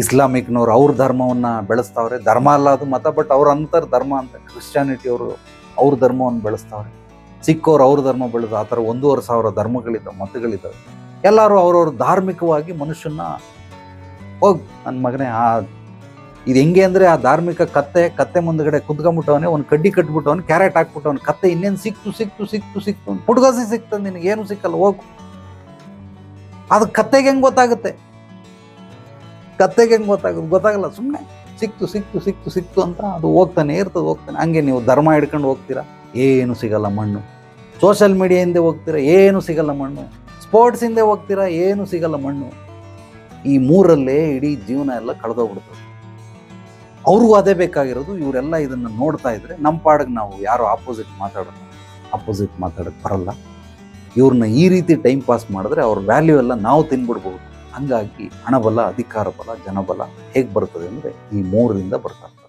ಇಸ್ಲಾಮಿಕ್ನವ್ರು ಅವ್ರ ಧರ್ಮವನ್ನು ಬೆಳೆಸ್ತಾವ್ರೆ. ಧರ್ಮ ಅಲ್ಲ ಅದು ಮತ, ಬಟ್ ಅವ್ರ ಅಂತರ್ ಧರ್ಮ ಅಂತ. ಕ್ರಿಶ್ಚಿಯಾನಿಟಿಯವರು ಅವ್ರ ಧರ್ಮವನ್ನು ಬೆಳೆಸ್ತಾವ್ರೆ. ಸಿಕ್ಕವ್ರು ಅವ್ರ ಧರ್ಮ ಬೆಳೆದು ಆ ಥರ 1,500 ಧರ್ಮಗಳಿದ್ದಾವೆ, ಮತಗಳಿದ್ದಾವೆ. ಎಲ್ಲರೂ ಅವ್ರವ್ರ ಧಾರ್ಮಿಕವಾಗಿ ಮನುಷ್ಯನ ನನ್ನ ಮಗನೇ ಇದು ಹೆಂಗೆ ಅಂದರೆ, ಆ ಧಾರ್ಮಿಕ ಕತ್ತೆ ಮುಂದ್ಗಡೆ ಕುತ್ಕೊಂಡ್ಬಿಟ್ಟವನೇ, ಒಂದು ಕಡ್ಡಿ ಕಟ್ಬಿಟ್ಟವನು, ಕ್ಯಾರೆಟ್ ಹಾಕ್ಬಿಟ್ಟವನು. ಕತ್ತೆ ಇನ್ನೇನು ಸಿಕ್ತು ಪುಡ್ಗೋಸಿ ಸಿಕ್ತದೆ, ನಿನಗೆ ಏನು ಸಿಕ್ಕಲ್ಲ, ಹೋಗು. ಅದು ಕತ್ತೆಗೆ ಹೆಂಗೆ ಗೊತ್ತಾಗುತ್ತೆ? ಗೊತ್ತಾಗಲ್ಲ. ಸುಮ್ಮನೆ ಸಿಕ್ತು ಅಂತ ಅದು ಹೋಗ್ತಾನೆ ಇರ್ತದೆ. ಹಂಗೆ ನೀವು ಧರ್ಮ ಹಿಡ್ಕೊಂಡು ಹೋಗ್ತೀರಾ, ಏನು ಸಿಗಲ್ಲ ಮಣ್ಣು. ಸೋಷಿಯಲ್ ಮೀಡಿಯಾ ಹಿಂದೆ ಹೋಗ್ತೀರಾ, ಏನು ಸಿಗಲ್ಲ ಮಣ್ಣು. ಸ್ಪೋರ್ಟ್ಸ್ ಹಿಂದೆ ಹೋಗ್ತೀರಾ, ಏನು ಸಿಗಲ್ಲ ಮಣ್ಣು. ಈ ಮೂರಲ್ಲೇ ಇಡೀ ಜೀವನ ಎಲ್ಲ ಕಳೆದೋಗ್ಬಿಡ್ತದೆ. ಅವ್ರಿಗೂ ಅದೇ ಬೇಕಾಗಿರೋದು. ಇವರೆಲ್ಲ ಇದನ್ನು ನೋಡ್ತಾ ಇದ್ರೆ ನಮ್ಮ ಪಾಡಿಗೆ ನಾವು ಯಾರೋ ಆಪೋಸಿಟ್ ಮಾತಾಡೋಕ್ಕೆ ಬರಲ್ಲ. ಇವ್ರನ್ನ ಈ ರೀತಿ ಟೈಮ್ ಪಾಸ್ ಮಾಡಿದ್ರೆ ಅವ್ರ ವ್ಯಾಲ್ಯೂ ಎಲ್ಲ ನಾವು ತಿನ್ಬಿಡ್ಬೋದು. ಹಂಗಾಗಿ ಹಣಬಲ, ಅಧಿಕಾರ ಬಲ, ಜನಬಲ ಹೇಗೆ ಬರ್ತದೆ ಅಂದರೆ ಈ ಮೂರರಿಂದ ಬರ್ತದೆ.